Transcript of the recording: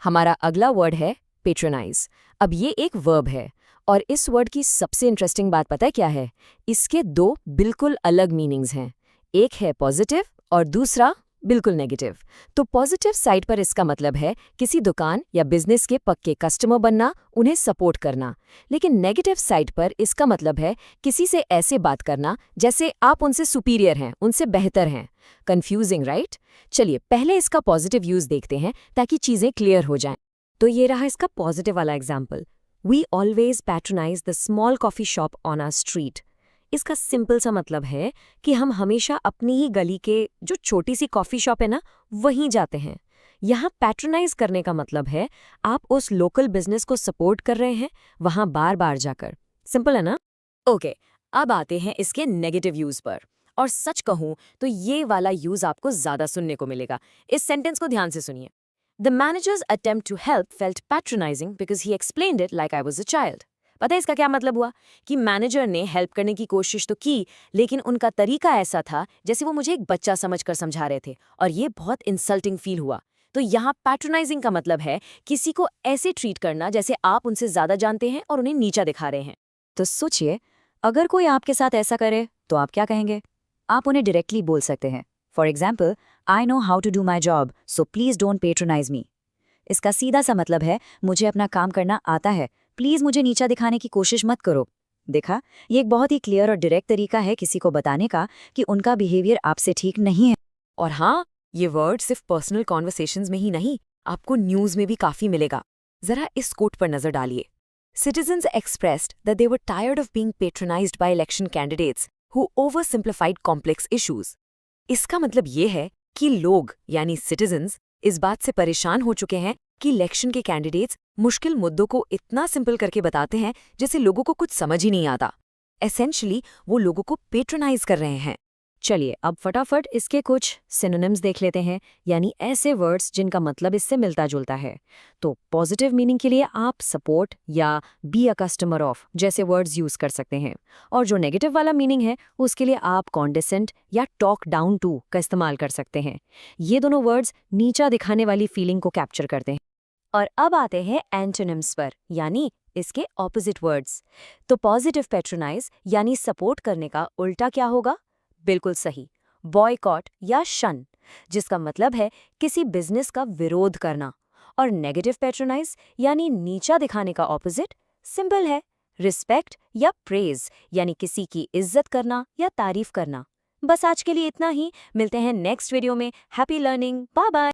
हमारा अगला वर्ड है पेट्रोनाइज। अब ये एक वर्ब है और इस वर्ड की सबसे इंटरेस्टिंग बात पता है क्या है? इसके दो बिल्कुल अलग मीनिंग्स हैं। एक है पॉजिटिव और दूसरा बिल्कुल नेगेटिव। तो पॉजिटिव साइड पर इसका मतलब है किसी दुकान या बिजनेस के पक्के कस्टमर बनना, उन्हें सपोर्ट करना। लेकिन नेगेटिव साइड पर इसका मतलब है किसी से ऐसे बात करना जैसे आप उनसे सुपीरियर हैं, उनसे बेहतर हैं। Confusing right? चलिए पहले इसका पॉजिटिव यूज देखते हैं ताकि चीजें क्लियर हो जाएं। तो ये रहा इसका पॉजिटिव वाला example. We always patronise the small coffee shop on our street. इसका सिंपल सा मतलब है कि हम हमेशा अपनी ही गली के जो छोटी सी कॉफी शॉप है ना, वहीं जाते हैं। यहाँ पैट्रोनाइज करने का मतलब है आप उस लोकल बिजनेस को सपोर्ट कर रहे हैं, वहां बार बार जाकर। सिंपल है ना? ओके, अब आते हैं इसके नेगेटिव यूज पर। और सच कहूं तो ये वाला यूज आपको ज्यादा सुनने को मिलेगा। इस सेंटेंस को ध्यान से सुनिए। The managers attempt to help felt patronising because he explained it like I was a child. पता है इसका क्या मतलब हुआ? कि मैनेजर ने हेल्प करने की कोशिश तो की, लेकिन उनका तरीका ऐसा था जैसे वो मुझे एक बच्चा समझकर समझा रहे थे, और ये बहुत इंसल्टिंग फील हुआ। तो यहाँ पैट्रोनाइजिंग का मतलब है किसी को ऐसे ट्रीट करना जैसे आप उनसे ज्यादा जानते हैं और उन्हें नीचा दिखा रहे हैं। तो सोचिए, अगर कोई आपके साथ ऐसा करे तो आप क्या कहेंगे? आप उन्हें डायरेक्टली बोल सकते हैं, for example, I know how to do my job so please don't patronize me. इसका सीधा सा मतलब है मुझे अपना काम करना आता है, प्लीज मुझे नीचा दिखाने की कोशिश मत करो। देखा, ये एक बहुत ही क्लियर और डायरेक्ट तरीका है किसी को बताने का कि उनका बिहेवियर आपसे ठीक नहीं है। और हाँ, ये वर्ड सिर्फ पर्सनल कॉन्वर्सेशंस में ही नहीं, आपको न्यूज में भी काफी मिलेगा। जरा इस कोट पर नजर डालिए। Citizens expressed that they were tired of being patronized by election candidates who oversimplified complex issues. इसका मतलब ये है कि लोग यानी सिटीजन्स इस बात से परेशान हो चुके हैं कि इलेक्शन के कैंडिडेट्स मुश्किल मुद्दों को इतना सिंपल करके बताते हैं जैसे लोगों को कुछ समझ ही नहीं आता। एसेंशली वो लोगों को पेट्रोनाइज कर रहे हैं। चलिए अब फटाफट इसके कुछ सिनोनिम्स देख लेते हैं, यानी ऐसे वर्ड्स जिनका मतलब इससे मिलता जुलता है। तो पॉजिटिव मीनिंग के लिए आप सपोर्ट या बी अ कस्टमर ऑफ जैसे वर्ड्स यूज कर सकते हैं, और जो नेगेटिव वाला मीनिंग है उसके लिए आप कॉन्डिसेंट या टॉक डाउन टू का इस्तेमाल कर सकते हैं। ये दोनों वर्ड्स नीचा दिखाने वाली फीलिंग को कैप्चर करते हैं। और अब आते हैं एंटोनिम्स पर, यानी इसके ऑपोजिट वर्ड्स। तो पॉजिटिव पैट्रोनाइज यानी सपोर्ट करने का उल्टा क्या होगा? बिल्कुल सही, बॉयकॉट या शन, जिसका मतलब है किसी बिजनेस का विरोध करना। और नेगेटिव पैट्रोनाइज यानी नीचा दिखाने का ऑपोजिट सिंपल है, रिस्पेक्ट या प्रेज, यानी किसी की इज्जत करना या तारीफ करना। बस आज के लिए इतना ही, मिलते हैं नेक्स्ट वीडियो में। Happy learning, bye bye.